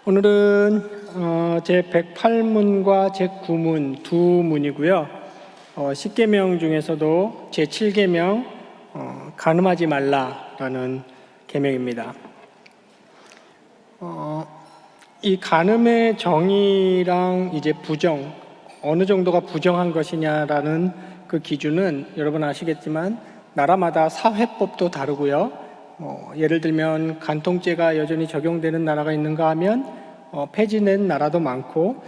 오늘은 제 108문과 제 9문 두 문이고요. 10계명 중에서도 제 7계명 간음하지 말라라는 계명입니다. 이 간음의 정의랑 이제 부정, 어느 정도가 부정한 것이냐라는 그 기준은 여러분 아시겠지만 나라마다 사회법도 다르고요. 예를 들면 간통죄가 여전히 적용되는 나라가 있는가 하면 폐지된 나라도 많고,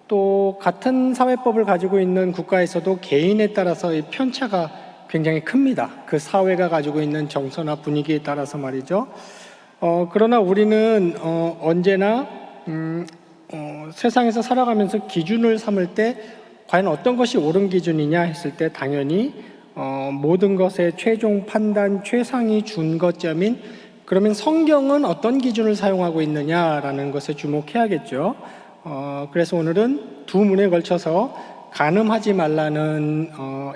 또 같은 사회법을 가지고 있는 국가에서도 개인에 따라서 이 편차가 굉장히 큽니다. 그 사회가 가지고 있는 정서나 분위기에 따라서 말이죠. 그러나 우리는 언제나 세상에서 살아가면서 기준을 삼을 때 과연 어떤 것이 옳은 기준이냐 했을 때 당연히 모든 것의 최종 판단, 최상위 준거점인, 그러면 성경은 어떤 기준을 사용하고 있느냐라는 것에 주목해야겠죠. 그래서 오늘은 두 문에 걸쳐서 간음하지 말라는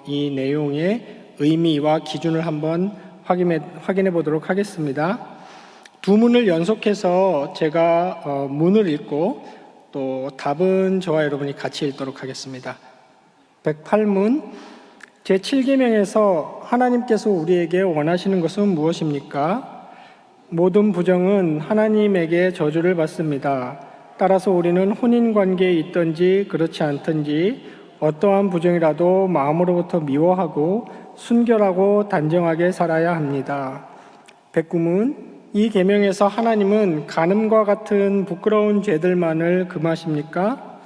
이 내용의 의미와 기준을 한번 확인해 보도록 하겠습니다. 두 문을 연속해서 제가 문을 읽고 또 답은 저와 여러분이 같이 읽도록 하겠습니다. 108문 제7계명에서 하나님께서 우리에게 원하시는 것은 무엇입니까? 모든 부정은 하나님에게 저주를 받습니다. 따라서 우리는 혼인관계에 있든지 그렇지 않든지 어떠한 부정이라도 마음으로부터 미워하고 순결하고 단정하게 살아야 합니다. 109문 이 계명에서 하나님은 간음과 같은 부끄러운 죄들만을 금하십니까?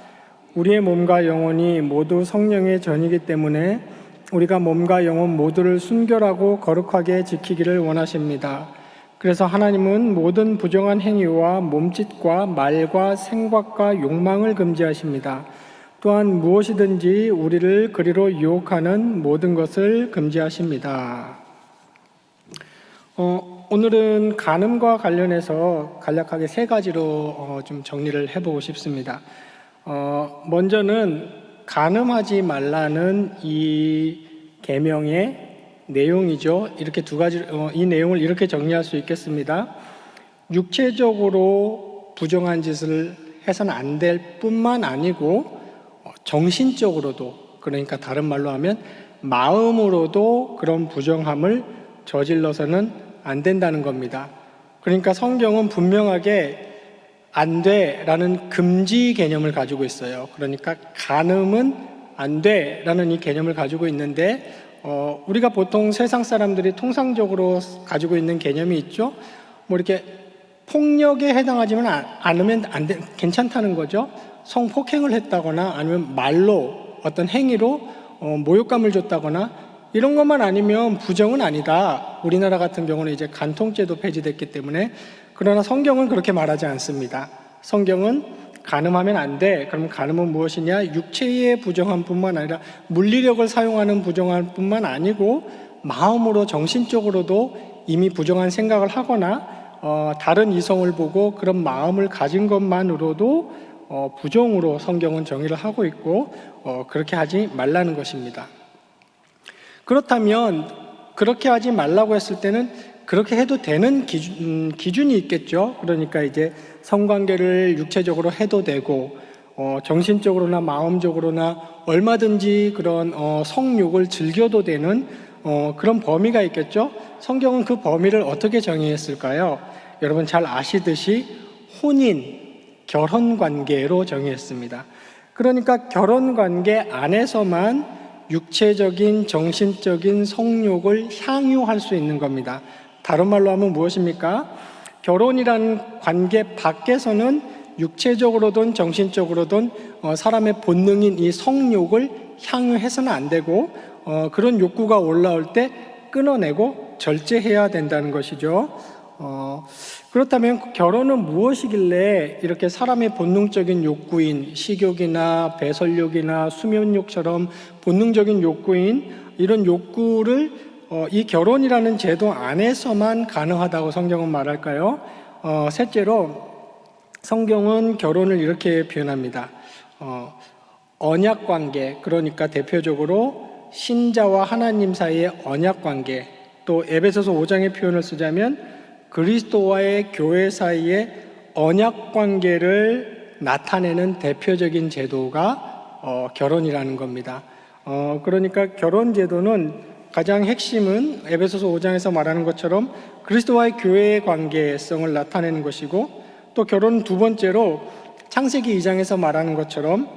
우리의 몸과 영혼이 모두 성령의 전이기 때문에 우리가 몸과 영혼 모두를 순결하고 거룩하게 지키기를 원하십니다. 그래서 하나님은 모든 부정한 행위와 몸짓과 말과 생각과 욕망을 금지하십니다. 또한 무엇이든지 우리를 그리로 유혹하는 모든 것을 금지하십니다. 오늘은 간음과 관련해서 간략하게 세 가지로 좀 정리를 해보고 싶습니다. 먼저는 간음하지 말라는 이 계명의 내용이죠. 이렇게 두 가지, 이 내용을 이렇게 정리할 수 있겠습니다. 육체적으로 부정한 짓을 해서는 안 될 뿐만 아니고 정신적으로도, 그러니까 다른 말로 하면 마음으로도 그런 부정함을 저질러서는 안 된다는 겁니다. 그러니까 성경은 분명하게 안 돼라는 금지 개념을 가지고 있어요. 그러니까 간음은 안 돼라는 이 개념을 가지고 있는데 우리가 보통 세상 사람들이 통상적으로 가지고 있는 개념이 있죠. 뭐 이렇게 폭력에 해당하지만 않으면 안 돼, 괜찮다는 거죠. 성폭행을 했다거나 아니면 말로 어떤 행위로 모욕감을 줬다거나 이런 것만 아니면 부정은 아니다. 우리나라 같은 경우는 이제 간통죄도 폐지됐기 때문에. 그러나 성경은 그렇게 말하지 않습니다. 성경은 간음하면 안 돼. 그럼 간음은 무엇이냐? 육체의 부정함뿐만 아니라 물리력을 사용하는 부정함뿐만 아니고 마음으로 정신적으로도 이미 부정한 생각을 하거나 다른 이성을 보고 그런 마음을 가진 것만으로도 부정으로 성경은 정의를 하고 있고 그렇게 하지 말라는 것입니다. 그렇다면 그렇게 하지 말라고 했을 때는 그렇게 해도 되는 기준이 있겠죠. 그러니까 이제 성관계를 육체적으로 해도 되고 정신적으로나 마음적으로나 얼마든지 그런 성욕을 즐겨도 되는 그런 범위가 있겠죠. 성경은 그 범위를 어떻게 정의했을까요? 여러분 잘 아시듯이 혼인, 결혼관계로 정의했습니다. 그러니까 결혼관계 안에서만 육체적인, 정신적인 성욕을 향유할 수 있는 겁니다. 다른 말로 하면 무엇입니까? 결혼이라는 관계 밖에서는 육체적으로든 정신적으로든 사람의 본능인 이 성욕을 향유해서는 안 되고 그런 욕구가 올라올 때 끊어내고 절제해야 된다는 것이죠. 그렇다면 결혼은 무엇이길래 이렇게 사람의 본능적인 욕구인 식욕이나 배설욕이나 수면욕처럼 본능적인 욕구인 이런 욕구를 이 결혼이라는 제도 안에서만 가능하다고 성경은 말할까요? 셋째로 성경은 결혼을 이렇게 표현합니다. 언약관계, 그러니까 대표적으로 신자와 하나님 사이의 언약관계, 또 에베소서 5장의 표현을 쓰자면 그리스도와의 교회 사이의 언약 관계를 나타내는 대표적인 제도가 결혼이라는 겁니다. 그러니까 결혼 제도는 가장 핵심은 에베소서 5장에서 말하는 것처럼 그리스도와의 교회의 관계성을 나타내는 것이고, 또 결혼은 두 번째로 창세기 2장에서 말하는 것처럼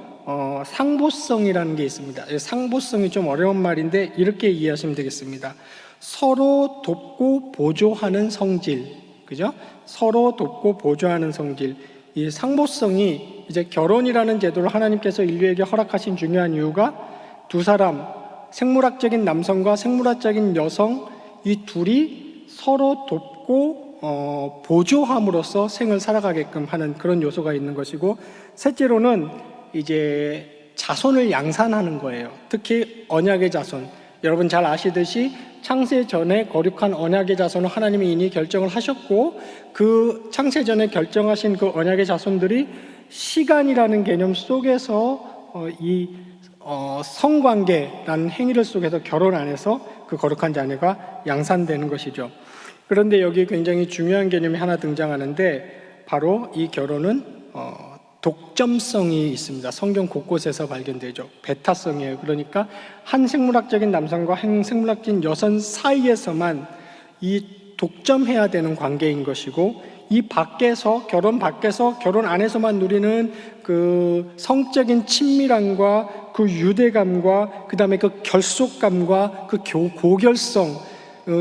상보성이라는 게 있습니다. 상보성이 좀 어려운 말인데 이렇게 이해하시면 되겠습니다. 서로 돕고 보조하는 성질, 그죠? 서로 돕고 보조하는 성질. 이 상보성이 이제 결혼이라는 제도를 하나님께서 인류에게 허락하신 중요한 이유가 두 사람, 생물학적인 남성과 생물학적인 여성, 이 둘이 서로 돕고 보조함으로써 생을 살아가게끔 하는 그런 요소가 있는 것이고, 셋째로는 이제 자손을 양산하는 거예요. 특히 언약의 자손. 여러분 잘 아시듯이 창세 전에 거룩한 언약의 자손을 하나님이 이미 결정을 하셨고, 그 창세 전에 결정하신 그 언약의 자손들이 시간이라는 개념 속에서 성관계라는 행위를 속에서 결혼 안에서 그 거룩한 자녀가 양산되는 것이죠. 그런데 여기 굉장히 중요한 개념이 하나 등장하는데, 바로 이 결혼은 독점성이 있습니다. 성경 곳곳에서 발견되죠. 베타성이에요. 그러니까 한 생물학적인 남성과 한 생물학적인 여성 사이에서만 이 독점해야 되는 관계인 것이고, 이 밖에서, 결혼 밖에서, 결혼 안에서만 누리는 그 성적인 친밀함과 그 유대감과 그 다음에 그 결속감과 그 고결성,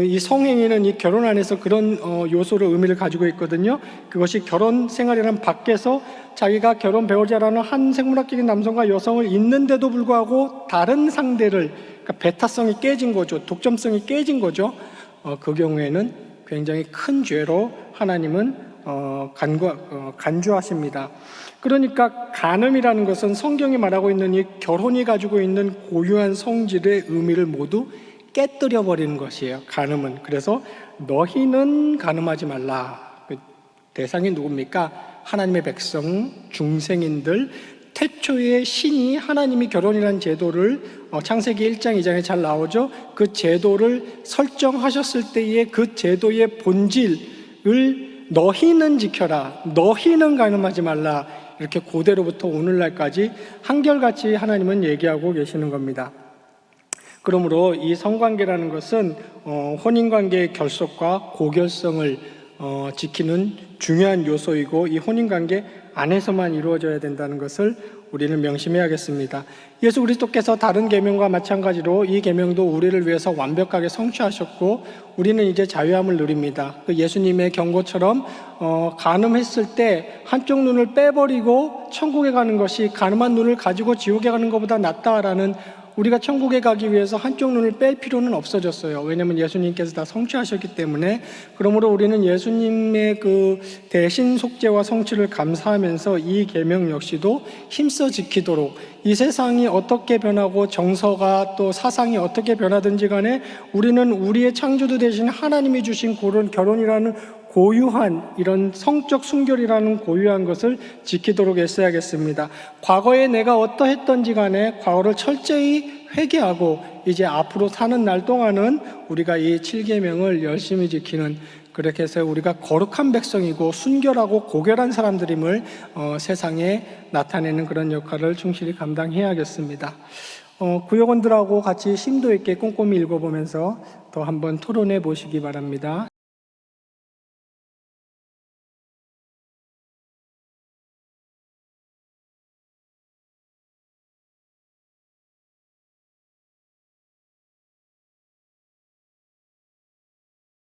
이 성행위는 이 결혼 안에서 그런 요소를 의미를 가지고 있거든요. 그것이 결혼 생활이라는 밖에서 자기가 결혼 배우자라는 한 생물학적인 남성과 여성을 있는데도 불구하고 다른 상대를, 그러니까 베타성이 깨진 거죠. 독점성이 깨진 거죠. 그 경우에는 굉장히 큰 죄로 하나님은 간주하십니다. 그러니까 간음이라는 것은 성경이 말하고 있는 이 결혼이 가지고 있는 고유한 성질의 의미를 모두 깨뜨려 버리는 것이에요. 간음은. 그래서 너희는 간음하지 말라. 그 대상이 누굽니까? 하나님의 백성, 중생인들. 태초에 신이 하나님이 결혼이라는 제도를 창세기 1장 2장에 잘 나오죠. 그 제도를 설정하셨을 때의 그 제도의 본질을 너희는 지켜라, 너희는 간음하지 말라, 이렇게 고대로부터 오늘날까지 한결같이 하나님은 얘기하고 계시는 겁니다. 그러므로 이 성관계라는 것은 혼인관계의 결속과 고결성을 지키는 중요한 요소이고, 이 혼인관계 안에서만 이루어져야 된다는 것을 우리는 명심해야겠습니다. 예수 그리스도께서 다른 계명과 마찬가지로 이 계명도 우리를 위해서 완벽하게 성취하셨고, 우리는 이제 자유함을 누립니다. 그 예수님의 경고처럼 간음했을 때 한쪽 눈을 빼버리고 천국에 가는 것이 간음한 눈을 가지고 지옥에 가는 것보다 낫다라는, 우리가 천국에 가기 위해서 한쪽 눈을 뺄 필요는 없어졌어요. 왜냐하면 예수님께서 다 성취하셨기 때문에. 그러므로 우리는 예수님의 그 대신 속죄와 성취를 감사하면서 이 계명 역시도 힘써 지키도록, 이 세상이 어떻게 변하고 정서가 또 사상이 어떻게 변하든지 간에 우리는 우리의 창조주 되신 하나님이 주신 그런 결혼이라는 고유한, 이런 성적 순결이라는 고유한 것을 지키도록 애써야겠습니다. 과거에 내가 어떠했던지 간에 과거를 철저히 회개하고 이제 앞으로 사는 날 동안은 우리가 이 7계명을 열심히 지키는, 그렇게 해서 우리가 거룩한 백성이고 순결하고 고결한 사람들임을 세상에 나타내는 그런 역할을 충실히 감당해야겠습니다. 구역원들하고 같이 심도 있게 꼼꼼히 읽어보면서 더 한번 토론해 보시기 바랍니다.